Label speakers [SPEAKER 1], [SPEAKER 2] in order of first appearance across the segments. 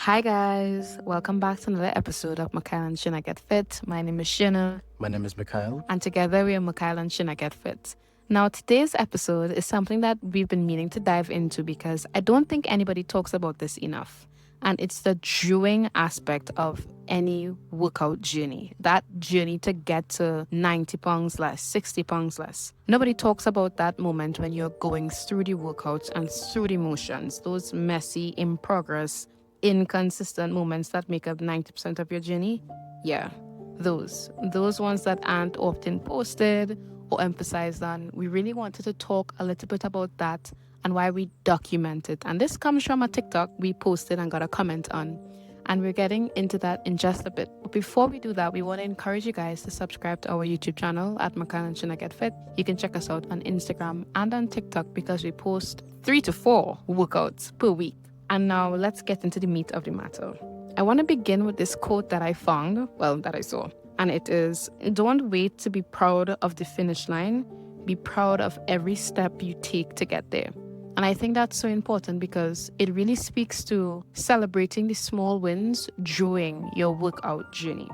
[SPEAKER 1] Hi guys, welcome back to another episode of Mikhail and Sherna Get Fit. My name is Sherna,
[SPEAKER 2] My name is Mikhail.
[SPEAKER 1] and together we are Mikhail and Sherna Get Fit. Now today's episode is something that we've been meaning to dive into because I don't think anybody talks about this enough. And it's the doing aspect of any workout journey. That journey to get to 90 pounds less, 60 pounds less. Nobody talks about that moment when you're going through the workouts and through the motions, those messy, in progress, inconsistent moments that make up 90% of your journey. Yeah, those ones that aren't often posted or emphasized on. We really wanted to talk a little bit about that and why we document it. And this comes from a TikTok we posted and got a comment on. And we're getting into that in just a bit. But before we do that, we want to encourage you guys to subscribe to our YouTube channel at Mikhail and Sherna Get Fit. You can check us out on Instagram and on TikTok because we post 3 to 4 workouts per week. And now let's get into the meat of the matter. I want to begin with this quote that I found, that I saw. And it is, don't wait to be proud of the finish line. Be proud of every step you take to get there. And I think that's so important because it really speaks to celebrating the small wins during your workout journey.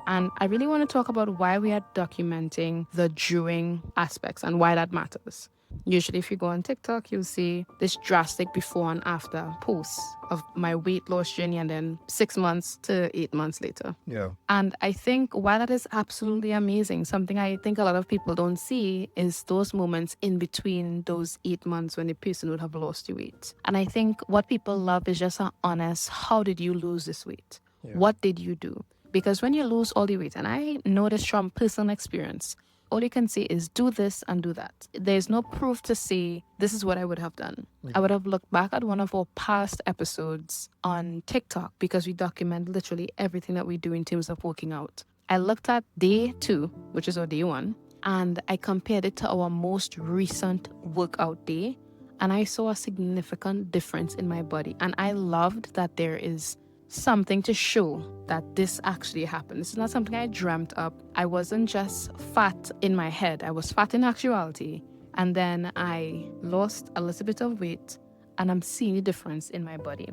[SPEAKER 1] And I really want to talk about why we are documenting the during aspects and why that matters. Usually, if you go on TikTok, you'll see this drastic before and after posts of my weight loss journey and then 6 months to 8 months later.
[SPEAKER 2] Yeah.
[SPEAKER 1] And I think while that is absolutely amazing, something I think a lot of people don't see is those moments in between those 8 months when the person would have lost the weight. And I think what people love is just an honest, how did you lose this weight?
[SPEAKER 2] Yeah.
[SPEAKER 1] What did you do? Because when you lose all the weight, and I know this from personal experience, all you can say is do this and do that. There's no proof to say this is what I would have done. I would have looked back at one of our past episodes on TikTok because we document literally everything that we do in terms of working out. I looked at day 2, which is our day 1, and I compared it to our most recent workout day, and I saw a significant difference in my body. And I loved that there is something to show that this actually happened. This is not something I dreamt up. I wasn't just fat in my head. I was fat in actuality. And then I lost a little bit of weight and I'm seeing the difference in my body.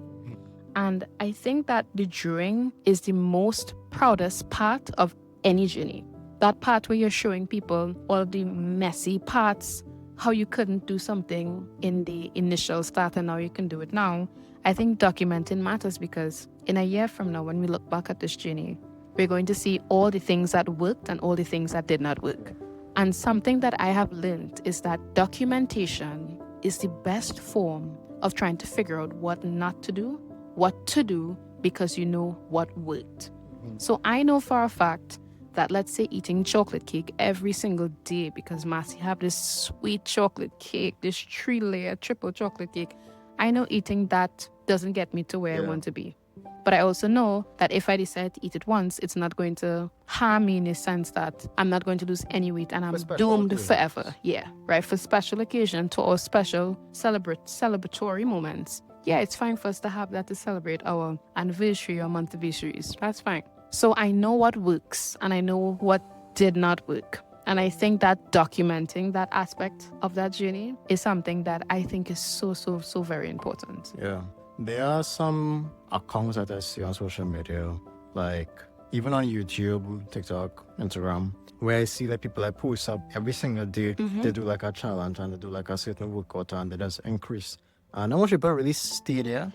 [SPEAKER 1] And I think that the during is the most proudest part of any journey. That part where you're showing people all the messy parts, how you couldn't do something in the initial start and now you can do it now. I think documenting matters because in a year from now, when we look back at this journey, we're going to see all the things that worked and all the things that did not work. And something that I have learned is that documentation is the best form of trying to figure out what not to do, what to do, because you know what worked. So I know for a fact that, let's say, eating chocolate cake every single day because Massey have this sweet chocolate cake, this 3-layer triple chocolate cake. I know eating that doesn't get me to where I want to be. But I also know that if I decide to eat it once, it's not going to harm me in the sense that I'm not going to lose any weight and I'm doomed forever. Yeah, right? For special occasion, to our special celebratory moments. Yeah, it's fine for us to have that to celebrate our anniversary or month anniversaries. That's fine. So I know what works and I know what did not work. And I think that documenting that aspect of that journey is something that I think is so very important.
[SPEAKER 2] Yeah. There are some accounts that I see on social media, like even on YouTube, TikTok, Instagram, where I see that people like post up every single day. They do like a challenge and they do like a certain workout and they just increase. And how much people really stay there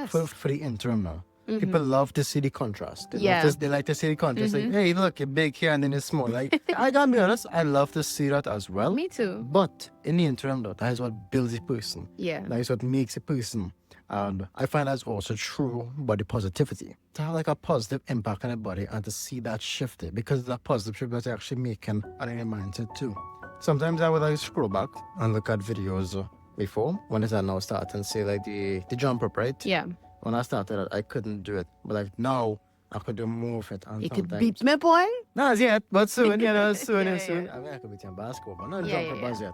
[SPEAKER 2] for the interim. People love to see the contrast. They like to see the contrast. Like, hey, look, you're big here and then it's small. Like, I gotta be honest, I love to see that as well.
[SPEAKER 1] Me too.
[SPEAKER 2] But in the interim, though, that is what builds a person.
[SPEAKER 1] Yeah.
[SPEAKER 2] That is what makes a person. And I find that's also true body positivity. To have like a positive impact on the body and to see that shifted because that positive shift that you're actually making on your mindset too. Sometimes I would like scroll back and look at videos before when it's now start and say like the jump up, right?
[SPEAKER 1] Yeah.
[SPEAKER 2] When I started, I couldn't do it. But like now, I could do more of it. And
[SPEAKER 1] you could beat me, boy?
[SPEAKER 2] Not as yet, but soon, soon.
[SPEAKER 1] Yeah.
[SPEAKER 2] I mean, I could beat you in basketball, but not jump up as yet.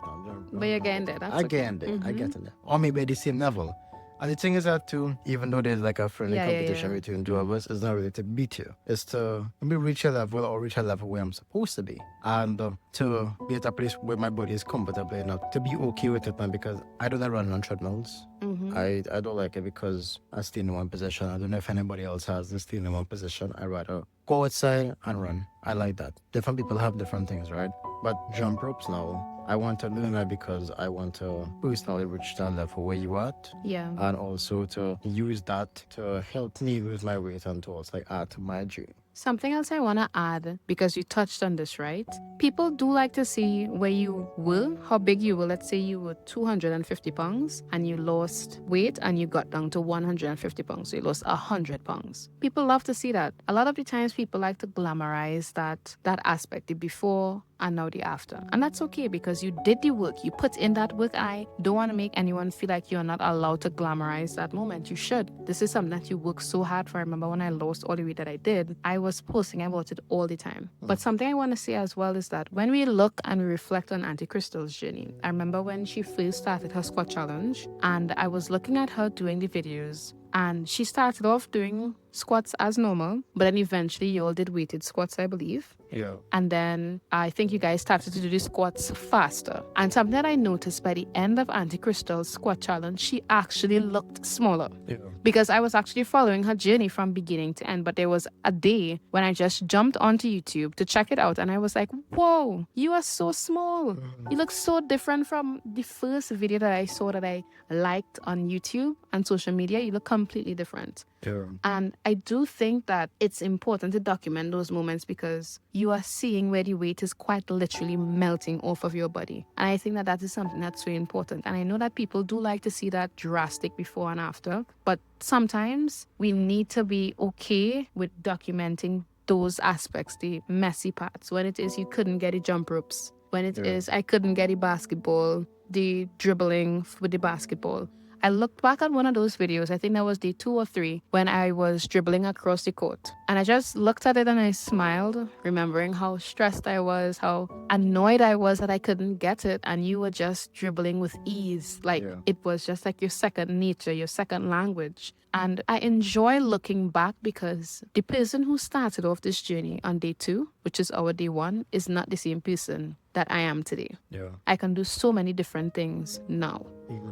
[SPEAKER 1] But you're getting there. That's
[SPEAKER 2] I get in there. I get in there. Or maybe at the same level. And the thing is that too, even though there's like a friendly
[SPEAKER 1] Yeah, yeah,
[SPEAKER 2] competition
[SPEAKER 1] yeah.
[SPEAKER 2] between two of us, it's not really to beat you. It's to maybe reach a level or reach a level where I'm supposed to be. And to be at a place where my body is comfortable enough to be okay with it, man, because I don't like running on treadmills. I don't like it because I stay in one position. I don't know if anybody else has to stay in one position. I rather go outside and run. I like that. Different people have different things, right? But jump ropes now, I want to learn that because I want to personally reach that level where you at.
[SPEAKER 1] Yeah.
[SPEAKER 2] And also to use that to help me lose my weight and to also like add to my journey.
[SPEAKER 1] Something else I want to add, because you touched on this, right? People do like to see where you were, how big you were. Let's say you were 250 pounds and you lost weight and you got down to 150 pounds. So you lost 100 pounds. People love to see that. A lot of the times people like to glamorize that aspect, the before and now the after. And that's okay because you did the work. You put in that work. I don't want to make anyone feel like you're not allowed to glamorize that moment. You should. This is something that you work so hard for. I remember when I lost all the weight that I did, I was posting about it all the time. But something I want to say as well is that when we look and we reflect on Auntie Crystal's journey, I remember when she first started her squat challenge and I was looking at her doing the videos. And she started off doing squats as normal, but then eventually you all did weighted squats, I believe.
[SPEAKER 2] Yeah.
[SPEAKER 1] And then I think you guys started to do the squats faster. And something that I noticed by the end of Auntie Crystal's squat challenge, she actually looked smaller.
[SPEAKER 2] Yeah.
[SPEAKER 1] Because I was actually following her journey from beginning to end. But there was a day when I just jumped onto YouTube to check it out. And I was like, whoa, you are so small. You look so different from the first video that I saw that I liked on YouTube and social media. You look completely different.
[SPEAKER 2] Yeah.
[SPEAKER 1] And I do think that it's important to document those moments because you are seeing where the weight is quite literally melting off of your body. And I think that that is something that's very important. And I know that people do like to see that drastic before and after, but sometimes we need to be okay with documenting those aspects, the messy parts, when it is you couldn't get the jump ropes, when it is I couldn't get the basketball, the dribbling with the basketball. I looked back at one of those videos, I think that was day 2 or 3, when I was dribbling across the court. And I just looked at it and I smiled, remembering how stressed I was, how annoyed I was that I couldn't get it. And you were just dribbling with ease. Like it was just like your second nature, your second language. And I enjoy looking back because the person who started off this journey on day 2, which is our day 1, is not the same person that I am today.
[SPEAKER 2] Yeah.
[SPEAKER 1] I can do so many different things now.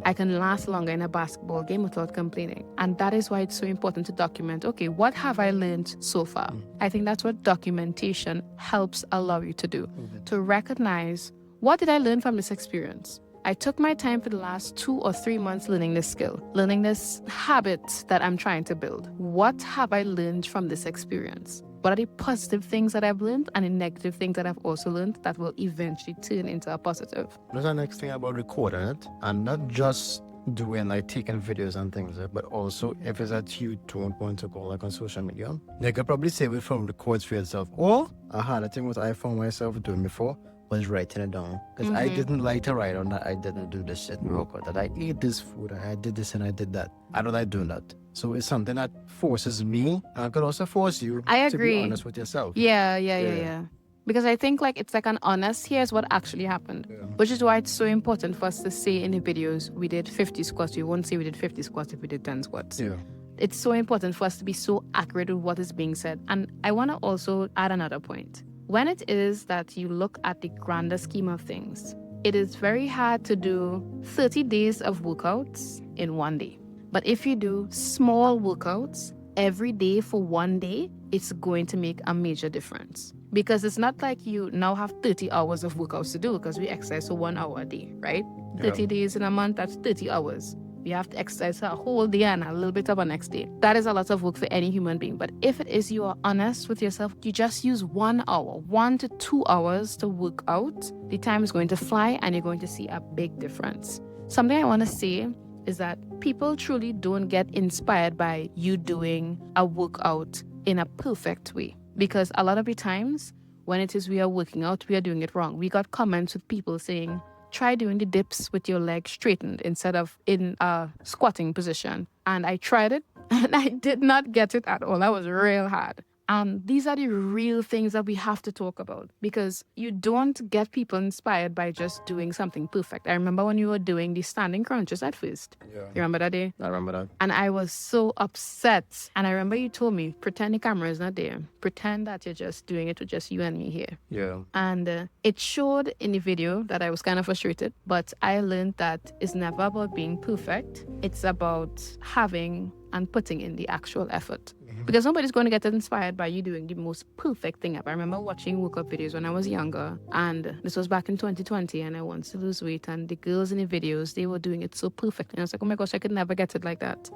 [SPEAKER 1] I can last longer in a basketball game without complaining. And that is why it's so important to document, okay, what have I learned so far? I think that's what documentation helps allow you to do, to recognize what did I learn from this experience? I took my time for the last 2 or 3 months learning this skill, learning this habit that I'm trying to build. What have I learned from this experience? What are the positive things that I've learned and the negative things that I've also learned that will eventually turn into a positive?
[SPEAKER 2] That's the next thing about recording it and not just doing like taking videos and things, but also if it's that you don't want to go like on social media, you could probably save it from records for yourself. Or I had a thing what I found myself doing before was writing it down because I didn't like to write on that. I didn't do this shit record that I ate this food, I did this and I did that. I don't like doing that. So it's something that forces me and could also force you to be honest with yourself.
[SPEAKER 1] Yeah. Because I think like it's like an honest, here's what actually happened. Which is why it's so important for us to say in the videos, we did 50 squats. We won't say we did 50 squats if we did 10 squats.
[SPEAKER 2] Yeah.
[SPEAKER 1] It's so important for us to be so accurate with what is being said. And I want to also add another point. When it is that you look at the grander scheme of things, it is very hard to do 30 days of workouts in one day. But if you do small workouts every day for one day, it's going to make a major difference. Because it's not like you now have 30 hours of workouts to do because we exercise for 1 hour a day, right? 30 days in a month, that's 30 hours. We have to exercise a whole day and a little bit of a next day. That is a lot of work for any human being. But if it is you are honest with yourself, you just use 1 hour, 1 to 2 hours to work out. The time is going to fly and you're going to see a big difference. Something I want to say is that people truly don't get inspired by you doing a workout in a perfect way. Because a lot of the times when it is we are working out, we are doing it wrong. We got comments with people saying, try doing the dips with your legs straightened instead of in a squatting position. And I tried it and I did not get it at all. That was real hard. And these are the real things that we have to talk about, because you don't get people inspired by just doing something perfect. I remember when you were doing the standing crunches at first.
[SPEAKER 2] Yeah.
[SPEAKER 1] You remember that day?
[SPEAKER 2] I remember that.
[SPEAKER 1] And I was so upset. And I remember you told me, pretend the camera is not there. Pretend that you're just doing it with just you and me here.
[SPEAKER 2] Yeah.
[SPEAKER 1] And it showed in the video that I was kind of frustrated, but I learned that it's never about being perfect. It's about having and putting in the actual effort. Because nobody's going to get inspired by you doing the most perfect thing ever. I remember watching workout videos when I was younger, and this was back in 2020, and I wanted to lose weight, and the girls in the videos, they were doing it so perfectly. And I was like, oh my gosh, I could never get it like that.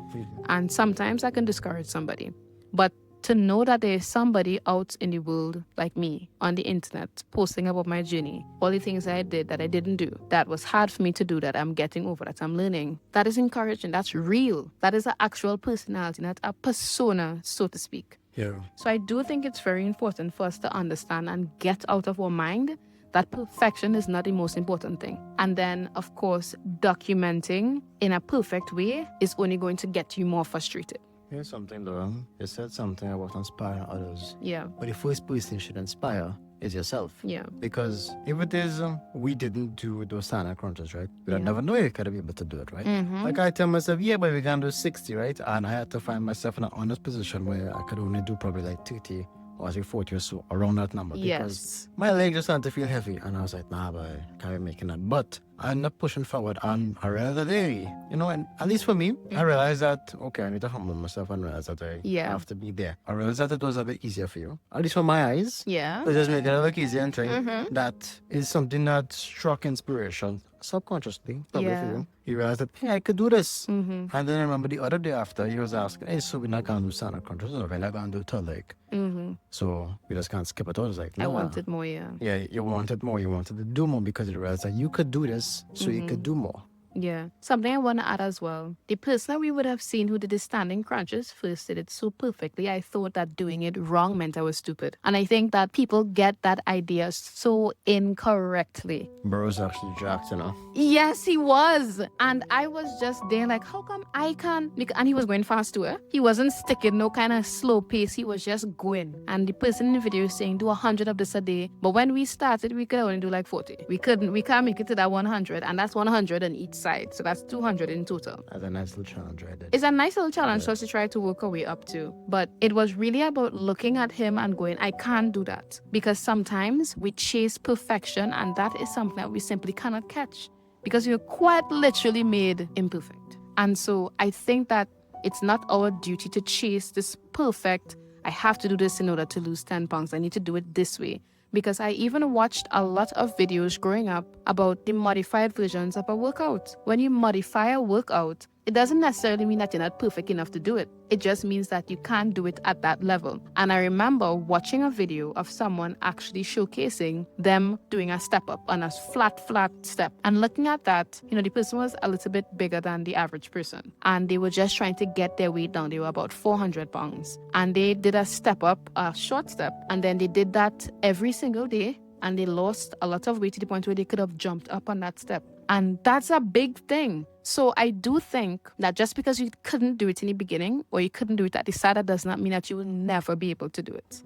[SPEAKER 1] And sometimes I can discourage somebody. But to know that there's somebody out in the world like me on the internet posting about my journey, all the things I did that I didn't do, that was hard for me to do, that I'm getting over, that I'm learning, that is encouraging. That's real. That is an actual personality, not a persona, so to speak.
[SPEAKER 2] Yeah.
[SPEAKER 1] So I do think it's very important for us to understand and get out of our mind that perfection is not the most important thing. And then, of course, documenting in a perfect way is only going to get you more frustrated.
[SPEAKER 2] Here's something though. You said something about inspiring others.
[SPEAKER 1] Yeah.
[SPEAKER 2] But the first person you should inspire is yourself.
[SPEAKER 1] Yeah.
[SPEAKER 2] Because if it is, we didn't do those standard crunches, right? We would
[SPEAKER 1] Yeah.
[SPEAKER 2] never know you could be able to do it, right?
[SPEAKER 1] Mm-hmm.
[SPEAKER 2] Like I tell myself, yeah, but we can do 60, right? And I had to find myself in an honest position where I could only do probably like 30 or 40 or so, around that number. Because
[SPEAKER 1] Yes.
[SPEAKER 2] my leg just started to feel heavy. And I was like, nah, but I can't be making that. But I ended up pushing forward, and I realized that, hey, you know, and at least for me, I realized that, okay, I need to humble myself and realize that I
[SPEAKER 1] Yeah.
[SPEAKER 2] have to be there. I realized that it was a bit easier for you, at least for my eyes.
[SPEAKER 1] Yeah.
[SPEAKER 2] So just make it look easier and try. That is something that struck inspiration subconsciously, probably for
[SPEAKER 1] Yeah.
[SPEAKER 2] you. You realize that, hey, I could do this.
[SPEAKER 1] Mm-hmm.
[SPEAKER 2] And then I remember the other day after, he was asking, hey, so we're not going to do standard crunches, or we're not going to do third leg.
[SPEAKER 1] Mm-hmm.
[SPEAKER 2] So we just can't skip it. I was like, no.
[SPEAKER 1] I wanted more, yeah.
[SPEAKER 2] Yeah, you wanted more. You wanted to do more because you realized that you could do this, so you could do more.
[SPEAKER 1] Yeah. Something I want to add as well. The person that we would have seen who did the standing crunches first did it so perfectly. I thought that doing it wrong meant I was stupid. And I think that people get that idea so incorrectly.
[SPEAKER 2] Bro was actually jacked, you know.
[SPEAKER 1] Yes, he was. And I was just there like, how come I can't? And he was going fast too. He wasn't sticking no kind of slow pace. He was just going. And the person in the video is saying, do 100 of this a day. But when we started, we could only do like 40. We can't make it to that 100. And that's 100 on each side. So that's 200 in total.
[SPEAKER 2] That's a nice little challenge right there.
[SPEAKER 1] It's a nice little challenge for us to try to work our way up to. But it was really about looking at him and going, I can't do that. Because sometimes we chase perfection, and that is something that we simply cannot catch. Because we're quite literally made imperfect. And so I think that it's not our duty to chase this perfect, I have to do this in order to lose 10 pounds. I need to do it this way. Because I even watched a lot of videos growing up about the modified versions of a workout. When you modify a workout, it doesn't necessarily mean that you're not perfect enough to do it. It just means that you can't do it at that level. And I remember watching a video of someone actually showcasing them doing a step up on a flat step. And looking at that, the person was a little bit bigger than the average person. And they were just trying to get their weight down. They were about 400 pounds. And they did a step up, a short step. And then they did that every single day. And they lost a lot of weight to the point where they could have jumped up on that step. And that's a big thing. So I do think that just because you couldn't do it in the beginning or you couldn't do it at the start, that does not mean that you will never be able to do it.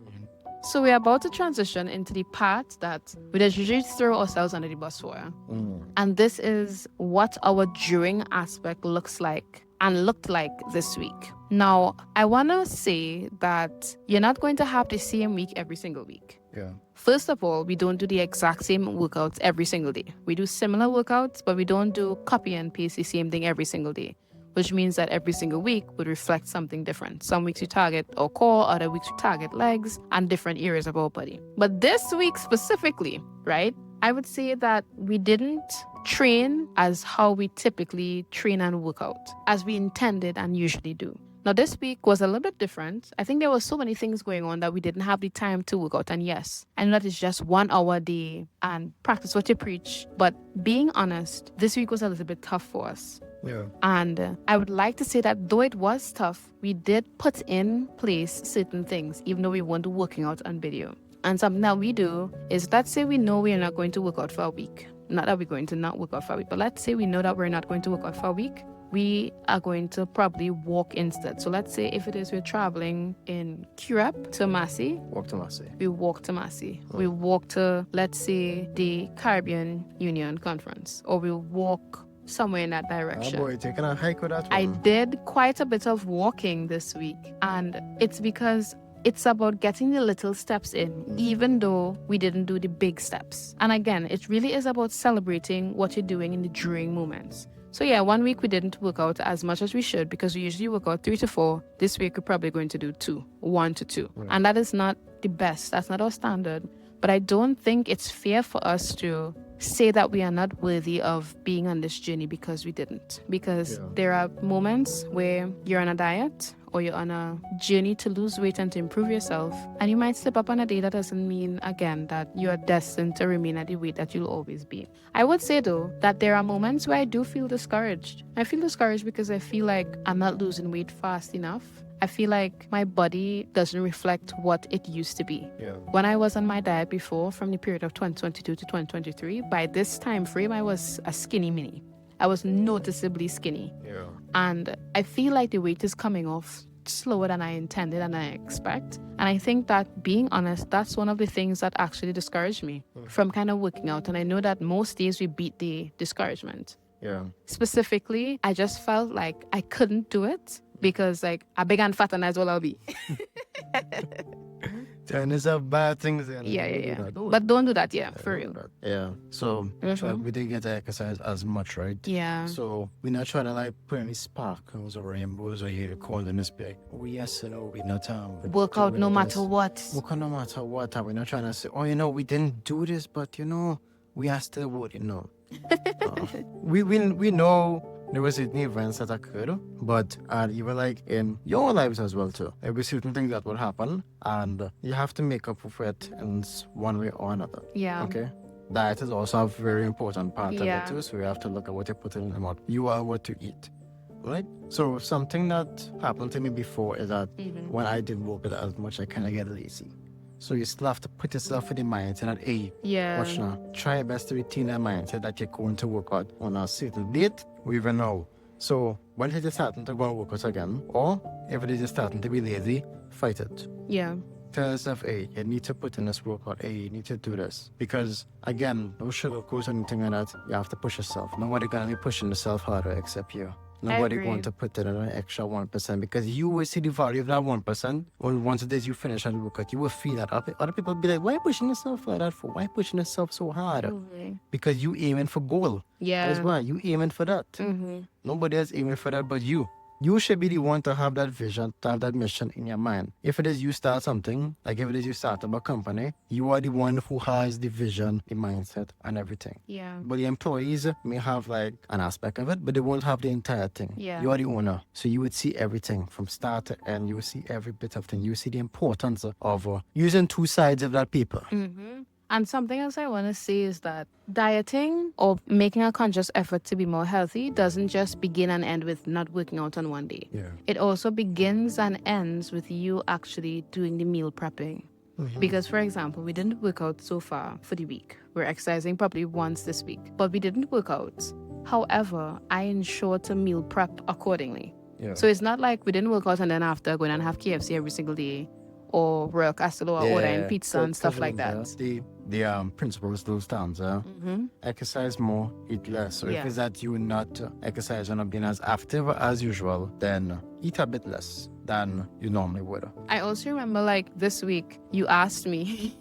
[SPEAKER 1] So we're about to transition into the part that we just usually throw ourselves under the bus for. And this is what our during aspect looks like and looked like this week. Now, I want to say that you're not going to have the same week every single week.
[SPEAKER 2] Yeah.
[SPEAKER 1] First of all, we don't do the exact same workouts every single day. We do similar workouts, but we don't do copy and paste the same thing every single day, which means that every single week would reflect something different. Some weeks we target our core, other weeks we target legs and different areas of our body. But this week specifically, right, I would say that we didn't train as how we typically train and work out, as we intended and usually do. Now, this week was a little bit different. I think there were so many things going on that we didn't have the time to work out. And yes, I know that it's just 1 hour a day and practice what you preach. But being honest, this week was a little bit tough for us.
[SPEAKER 2] Yeah.
[SPEAKER 1] And I would like to say that though it was tough, we did put in place certain things, even though we weren't working out on video. And something that we do is, let's say we know we are not going to work out for a week. Not that we're going to not work out for a week, but let's say we know that we're not going to work out for a week. we are going to probably walk instead. So let's say if it is we're traveling in Europe to Massy,
[SPEAKER 2] Walk to Massey.
[SPEAKER 1] we walk to Massy. We walk to, let's say, the Caribbean Union Conference, or we walk somewhere in that
[SPEAKER 2] Oh
[SPEAKER 1] direction.
[SPEAKER 2] boy, taking a hike with that
[SPEAKER 1] I
[SPEAKER 2] one.
[SPEAKER 1] did quite a bit of walking this week, and it's because it's about getting the little steps in, even though we didn't do the big steps. And again, it really is about celebrating what you're doing in the during moments. So yeah, 1 week we didn't work out as much as we should because we usually work out 3 to 4. This week we're probably going to do 1 to 2. And that is not the best. That's not our standard. But I don't think it's fair for us to say that we are not worthy of being on this journey because we didn't. Because there are moments where you're on a diet or you're on a journey to lose weight and to improve yourself, and you might slip up on a day. That doesn't mean, again, that you are destined to remain at the weight that you'll always be. I would say, though, that there are moments where I do feel discouraged. I feel discouraged because I feel like I'm not losing weight fast enough. I feel like my body doesn't reflect what it used to be.
[SPEAKER 2] Yeah.
[SPEAKER 1] When I was on my diet before, from the period of 2022 to 2023, by this time frame, I was a skinny mini. I was noticeably skinny.
[SPEAKER 2] Yeah.
[SPEAKER 1] And I feel like the weight is coming off slower than I intended and I expect. And I think that, being honest, that's one of the things that actually discouraged me from kind of working out. And I know that most days we beat the discouragement.
[SPEAKER 2] Yeah.
[SPEAKER 1] Specifically, I just felt like I couldn't do it because, like, I big and fat and that's all I'll be.
[SPEAKER 2] And it's a bad thing.
[SPEAKER 1] Yeah. But don't do that, for real.
[SPEAKER 2] Yeah. So we didn't get to exercise as much, right?
[SPEAKER 1] Yeah.
[SPEAKER 2] So we're not trying to like put any sparkles or rainbows or here calling this big. Oh yes, we're not
[SPEAKER 1] Work out no matter what.
[SPEAKER 2] Work out no matter what. We're not trying to say, oh, we didn't do this, but we are still working. We know there was certain events that occurred, but even like in your lives as well too. There were certain things that would happen, and you have to make up for it in one way or another.
[SPEAKER 1] Yeah.
[SPEAKER 2] Okay. Diet is also a very important part of it too, so you have to look at what you put in the mouth. You are what you eat, right? So something that happened to me before is that when I didn't work it as much, I kind of get lazy. So you still have to put yourself in the mindset that, hey, watch now. Try your best to retain that mindset that you're going to work out on a certain date, we even know. So when it is starting to go and work out again, or if it is just starting to be lazy, fight it.
[SPEAKER 1] Yeah.
[SPEAKER 2] Tell yourself, hey, you need to put in this workout. Hey, you need to do this. Because, again, no sugarcoats or anything like that. You have to push yourself. Nobody going to be pushing yourself harder except you. Nobody going to put in an extra 1% because you will see the value of that 1%. Once it is you finish and workout, you will feel that. Other people will be like, why you pushing yourself like that for? Why pushing yourself so hard? Because you aiming for goal.
[SPEAKER 1] Yeah.
[SPEAKER 2] That's why you aiming for that. Nobody else aiming for that but you. You should be the one to have that vision, to have that mission in your mind. If it is you start something, like if it is you start up a company, you are the one who has the vision, the mindset, and everything.
[SPEAKER 1] Yeah.
[SPEAKER 2] But the employees may have like an aspect of it, but they won't have the entire thing.
[SPEAKER 1] Yeah.
[SPEAKER 2] You are the owner. So you would see everything from start to end. You would see every bit of thing. You would see the importance of using two sides of that paper.
[SPEAKER 1] And something else I want to say is that dieting or making a conscious effort to be more healthy doesn't just begin and end with not working out on one day.
[SPEAKER 2] Yeah.
[SPEAKER 1] It also begins and ends with you actually doing the meal prepping. Because, for example, we didn't work out so far for the week. We're exercising probably once this week, but we didn't work out. However, I ensure to meal prep accordingly.
[SPEAKER 2] Yeah.
[SPEAKER 1] So it's not like we didn't work out and then after going and have KFC every single day or Royal Castle or ordering pizza and stuff like that.
[SPEAKER 2] The principle still stands. Exercise more, eat less. So if it's that you're not exercising or being as active as usual, then eat a bit less than you normally would.
[SPEAKER 1] I also remember like this week, you asked me,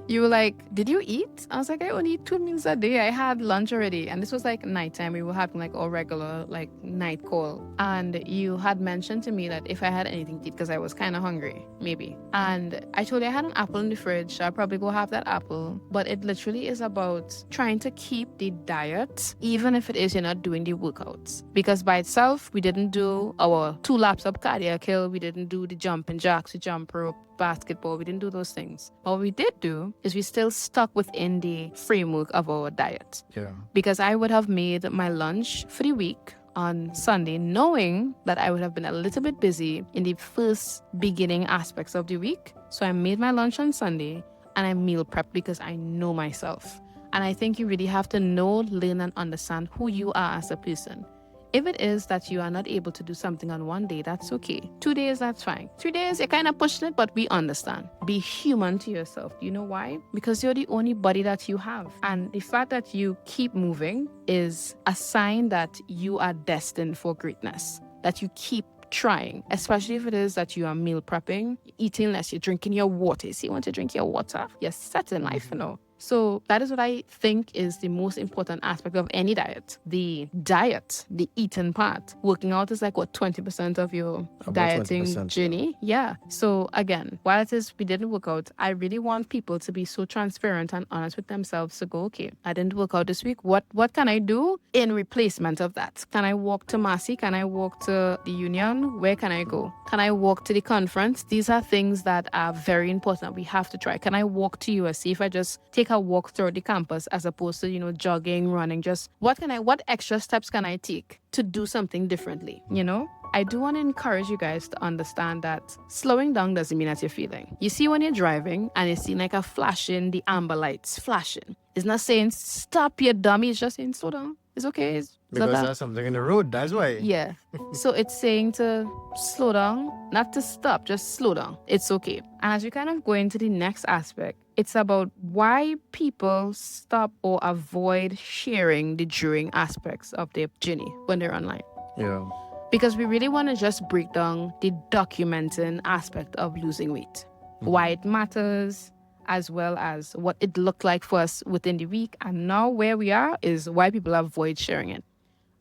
[SPEAKER 1] you were like, did you eat? I was like, I only eat 2 meals a day. I had lunch already. And this was like nighttime. We were having like our regular like night call. And you had mentioned to me that if I had anything to eat, because I was kind of hungry, maybe. And I told you I had an apple in the fridge. I'll probably go have that apple. But it literally is about trying to keep the diet, even if it is you're not doing the workouts. Because by itself, we didn't do our 2 laps of cardiac hill. We didn't do the jumping jacks, the jump rope, basketball. We didn't do those things. But what we did do is we still stuck within the framework of our diet.
[SPEAKER 2] Yeah.
[SPEAKER 1] Because I would have made my lunch for the week on Sunday, knowing that I would have been a little bit busy in the first beginning aspects of the week. So I made my lunch on Sunday and I meal prepped because I know myself. And I think you really have to know, learn, and understand who you are as a person. If it is that you are not able to do something on one day, that's okay. 2 days, that's fine. 3 days, you're kind of pushing it, but we understand. Be human to yourself. Do you know why? Because you're the only body that you have. And the fact that you keep moving is a sign that you are destined for greatness, that you keep trying, especially if it is that you are meal prepping, eating less, you're drinking your water. You see, you want to drink your water, you're set in life, So that is what I think is the most important aspect of any diet. The diet, the eating part. Working out is like, 20% of your
[SPEAKER 2] About
[SPEAKER 1] dieting
[SPEAKER 2] 20%,
[SPEAKER 1] journey? Yeah. So again, while it is we didn't work out, I really want people to be so transparent and honest with themselves to go, okay, I didn't work out this week. What can I do in replacement of that? Can I walk to Massey? Can I walk to the Union? Where can I go? Can I walk to the conference? These are things that are very important. We have to try. Can I walk to USC if I just take a walk through the campus as opposed to, jogging, running? Just what extra steps can I take to do something differently? I do want to encourage you guys to understand that slowing down doesn't mean that you're feeling. You see when you're driving and you see like a flashing, the amber lights flashing. It's not saying stop, you dummy. It's just saying slow down. It's okay. It's not
[SPEAKER 2] Because
[SPEAKER 1] that.
[SPEAKER 2] there's something in the road, that's why.
[SPEAKER 1] Yeah. So it's saying to slow down, not to stop, just slow down. It's okay. And as we kind of go into the next aspect, it's about why people stop or avoid sharing the during aspects of their journey when they're online.
[SPEAKER 2] Yeah.
[SPEAKER 1] Because we really want to just break down the documenting aspect of losing weight, why it matters, as well as what it looked like for us within the week. And now where we are is why people avoid sharing it.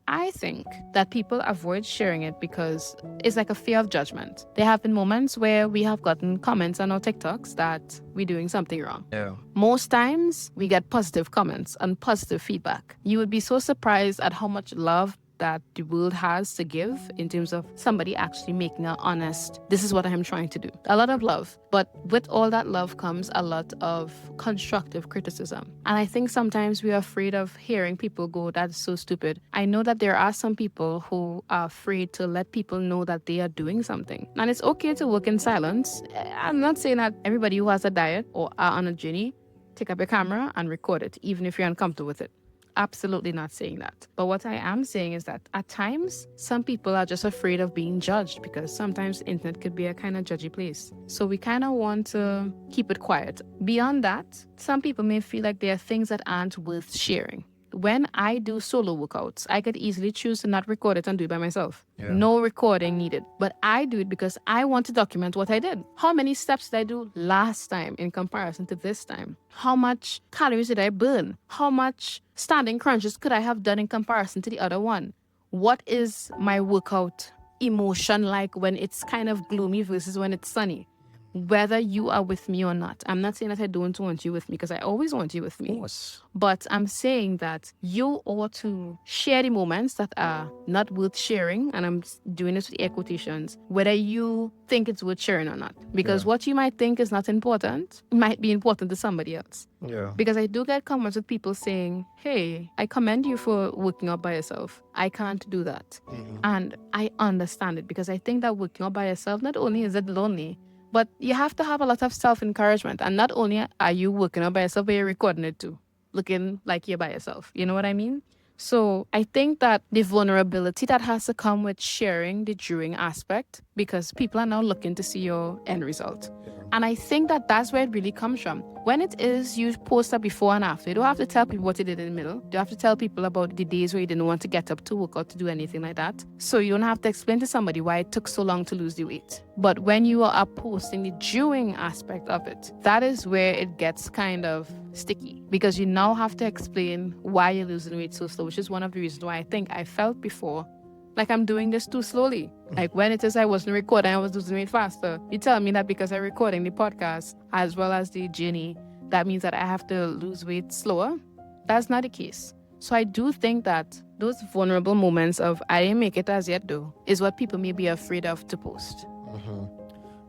[SPEAKER 1] I think that people avoid sharing it because it's like a fear of judgment. There have been moments where we have gotten comments on our TikToks that we're doing something wrong.
[SPEAKER 2] Yeah.
[SPEAKER 1] Most times we get positive comments and positive feedback. You would be so surprised at how much love that the world has to give in terms of somebody actually making an honest, this is what I am trying to do. A lot of love. But with all that love comes a lot of constructive criticism. And I think sometimes we are afraid of hearing people go, that's so stupid. I know that there are some people who are afraid to let people know that they are doing something. And it's okay to work in silence. I'm not saying that everybody who has a diet or are on a journey, take up your camera and record it, even if you're uncomfortable with it. Absolutely not saying that. But what I am saying is that at times, some people are just afraid of being judged because sometimes the internet could be a kind of judgy place. So we kind of want to keep it quiet. Beyond that, some people may feel like there are things that aren't worth sharing. When I do solo workouts, I could easily choose to not record it and do it by myself.
[SPEAKER 2] Yeah.
[SPEAKER 1] No recording needed. But I do it because I want to document what I did. How many steps did I do last time in comparison to this time? How much calories did I burn? How much standing crunches could I have done in comparison to the other one? What is my workout emotion like when it's kind of gloomy versus when it's sunny? Whether you are with me or not. I'm not saying that I don't want you with me because I always want you with me.
[SPEAKER 2] Of course.
[SPEAKER 1] But I'm saying that you ought to share the moments that are not worth sharing. And I'm doing this with air quotations, whether you think it's worth sharing or not. Because what you might think is not important might be important to somebody else.
[SPEAKER 2] Yeah.
[SPEAKER 1] Because I do get comments with people saying, hey, I commend you for working out by yourself. I can't do that. And I understand it because I think that working out by yourself, not only is it lonely, but you have to have a lot of self-encouragement. And not only are you working out by yourself, but you're recording it too, looking like you're by yourself. You know what I mean? So I think that the vulnerability that has to come with sharing the during aspect, because people are now looking to see your end result. And I think that that's where it really comes from. When it is you post a before and after, you don't have to tell people what you did in the middle. You don't have to tell people about the days where you didn't want to get up to work out to do anything like that. So you don't have to explain to somebody why it took so long to lose the weight. But when you are posting the during aspect of it, that is where it gets kind of sticky because you now have to explain why you're losing weight so slow, which is one of the reasons why I think I felt before like I'm doing this too slowly. Like when it is I wasn't recording, I was losing weight faster. You tell me that because I'm recording the podcast as well as the journey, that means that I have to lose weight slower. That's not the case. So I do think that those vulnerable moments of I didn't make it as yet though is what people may be afraid of to post.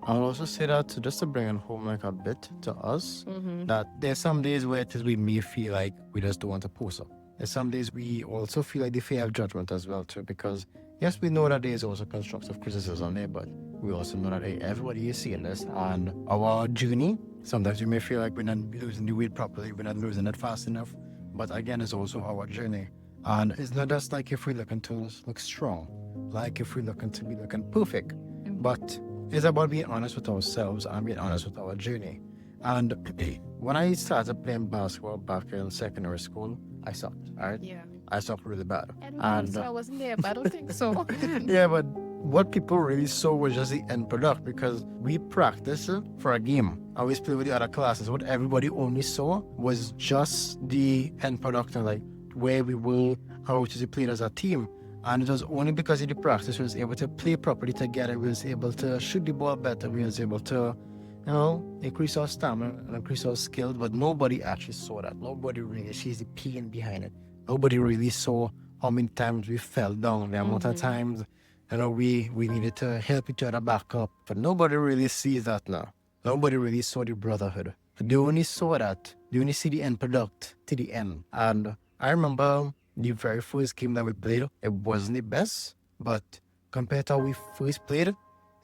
[SPEAKER 2] I'll also say that just to bring it home like a bit to us, that there's some days where it is we may feel like we just don't want to post up. There's some days we also feel like the fear of judgment as well too, because yes, we know that there's also constructive criticism there, but we also know that everybody is seeing this on our journey. Sometimes we may feel like we're not losing the weight properly, we're not losing it fast enough, but again, it's also our journey. And it's not just like if we're looking to look strong, like if we're looking to be looking perfect, but it's about being honest with ourselves and being honest with our journey. And when I started playing basketball back in secondary school, I sucked, right?
[SPEAKER 1] Yeah.
[SPEAKER 2] I sucked really bad.
[SPEAKER 1] I don't think so. I wasn't there, but I don't think so.
[SPEAKER 2] Yeah, but what people really saw was just the end product because we practiced for a game. I always played with the other classes. What everybody only saw was just the end product and like where we were, how we played as a team. And it was only because of the practice we was able to play properly together. We was able to shoot the ball better. We was able to, increase our stamina and increase our skills. But nobody actually saw that. Nobody really sees the pain behind it. Nobody really saw how many times we fell down, the amount of times, we needed to help each other back up. But nobody really sees that now. Nobody really saw the brotherhood. They only saw that. They only see the end product to the end. And I remember the very first game that we played, it wasn't the best, but compared to how we first played,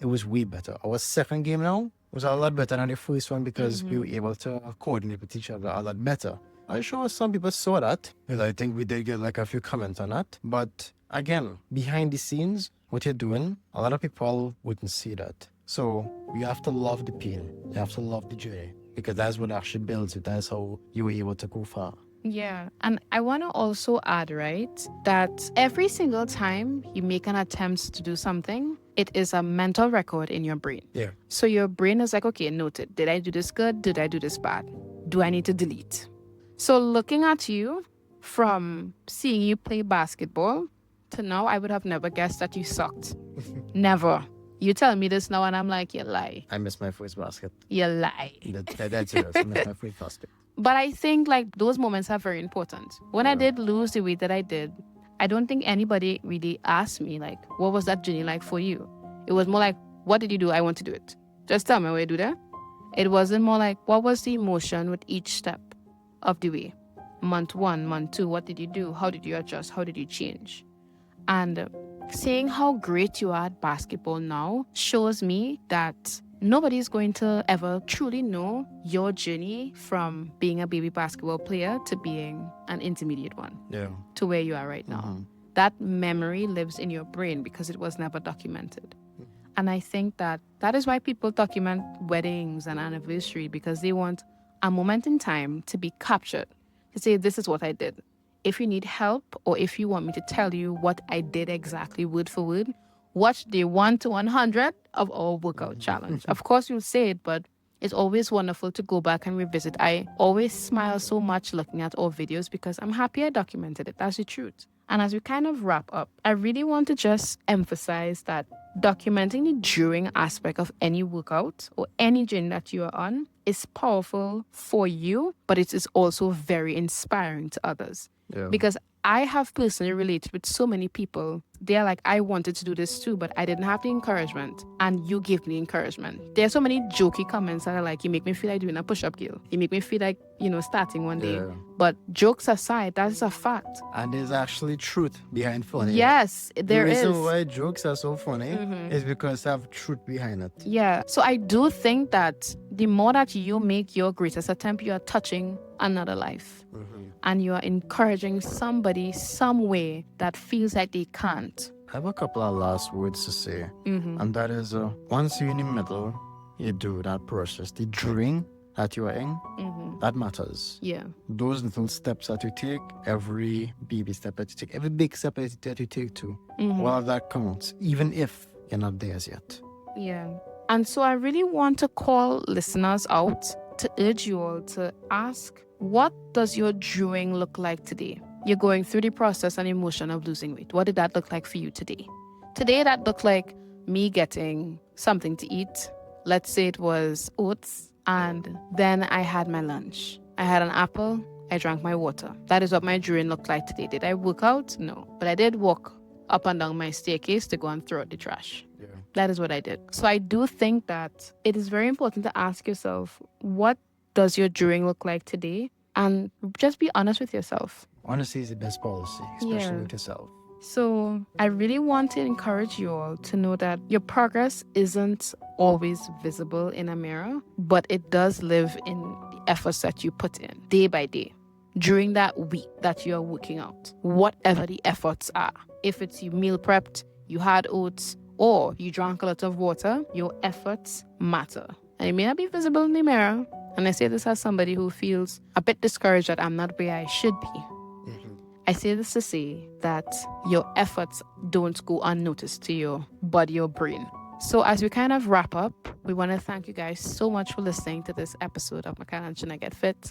[SPEAKER 2] it was way better. Our second game now was a lot better than the first one because we were able to coordinate with each other a lot better. I'm sure some people saw that, because I think we did get like a few comments on that. But again, behind the scenes, what you're doing, a lot of people wouldn't see that. So you have to love the pain. You have to love the journey, because that's what actually builds it. That's how you were able to go far.
[SPEAKER 1] Yeah. And I want to also add, right, that every single time you make an attempt to do something, it is a mental record in your brain.
[SPEAKER 2] Yeah.
[SPEAKER 1] So your brain is like, okay, noted. Did I do this good? Did I do this bad? Do I need to delete? So looking at you from seeing you play basketball to now, I would have never guessed that you sucked. Never. You tell me this now and I'm like, you lie.
[SPEAKER 2] I missed my first basket.
[SPEAKER 1] You lie.
[SPEAKER 2] That's serious. I missed my first basket.
[SPEAKER 1] But I think like those moments are very important. When I did lose the weight that I did, I don't think anybody really asked me like, what was that journey like for you? It was more like, what did you do? I want to do it. Just tell me what you do there. It wasn't more like, what was the emotion with each step of the way? Month 1, month 2, what did you do? How did you adjust? How did you change? And seeing how great you are at basketball now shows me that nobody's going to ever truly know your journey from being a baby basketball player to being an intermediate one, to where you are right now. That memory lives in your brain because it was never documented. And I think that is why people document weddings and anniversary, because they want a moment in time to be captured, to say, this is what I did. If you need help, or if you want me to tell you what I did exactly word for word, watch the 1 to 100 of our workout challenge. Of course, you'll say it, but it's always wonderful to go back and revisit. I always smile so much looking at our videos because I'm happy I documented it. That's the truth. And as we kind of wrap up, I really want to just emphasize that documenting the during aspect of any workout or any journey that you are on is powerful for you, but it is also very inspiring to others.
[SPEAKER 2] Yeah.
[SPEAKER 1] Because I have personally related with so many people. They're like, I wanted to do this too, but I didn't have the encouragement. And you give me encouragement. There are so many jokey comments that are like, you make me feel like doing a push-up, Gil. You make me feel like, starting one day.
[SPEAKER 2] Yeah.
[SPEAKER 1] But jokes aside, that is a fact.
[SPEAKER 2] And there's actually truth behind funny.
[SPEAKER 1] Yes, there is.
[SPEAKER 2] The reason why jokes are so funny is because they have truth behind it.
[SPEAKER 1] Yeah. So I do think that the more that you make your greatest attempt, you are touching another life. And you are encouraging somebody some way that feels like they can't.
[SPEAKER 2] I have a couple of last words to say. And that is, once you're in the middle, you do that process. The during that you are in, that matters.
[SPEAKER 1] Yeah.
[SPEAKER 2] Those little steps that you take, every baby step that you take, every big step that you take too, all of that counts, even if you're not there as yet.
[SPEAKER 1] Yeah. And so I really want to call listeners out to urge you all to ask, what does your during look like today? You're going through the process and emotion of losing weight. What did that look like for you today? Today, that looked like me getting something to eat. Let's say it was oats. And then I had my lunch. I had an apple. I drank my water. That is what my during looked like today. Did I work out? No. But I did walk up and down my staircase to go and throw out the trash. Yeah. That is what I did. So I do think that it is very important to ask yourself, what does your during look like today? And just be honest with yourself.
[SPEAKER 2] Honesty is the best policy, especially with yourself.
[SPEAKER 1] So I really want to encourage you all to know that your progress isn't always visible in a mirror, but it does live in the efforts that you put in day by day. during that week that you're working out, whatever the efforts are. If it's you meal prepped, you had oats, or you drank a lot of water, your efforts matter. And it may not be visible in the mirror. And I say this as somebody who feels a bit discouraged that I'm not where I should be. I say this to say that your efforts don't go unnoticed to your body or brain. So as we kind of wrap up, we want to thank you guys so much for listening to this episode of Mikhail and Sherna Get Fit.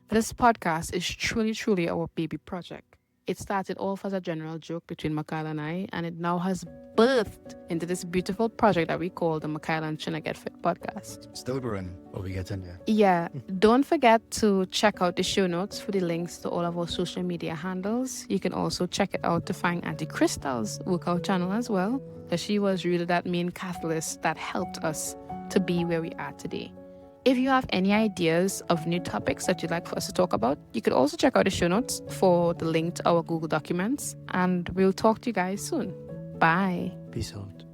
[SPEAKER 1] This podcast is truly, truly our baby project. It started off as a general joke between Mikhail and I, and it now has birthed into this beautiful project that we call the Mikhail and Sherna Get Fit podcast.
[SPEAKER 2] Still growing, but we get in there.
[SPEAKER 1] Yeah, don't forget to check out the show notes for the links to all of our social media handles. You can also check it out to find Auntie Crystal's workout channel as well, because she was really that main catalyst that helped us to be where we are today. If you have any ideas of new topics that you'd like for us to talk about, you could also check out the show notes for the link to our Google Documents, and we'll talk to you guys soon. Bye.
[SPEAKER 2] Peace out.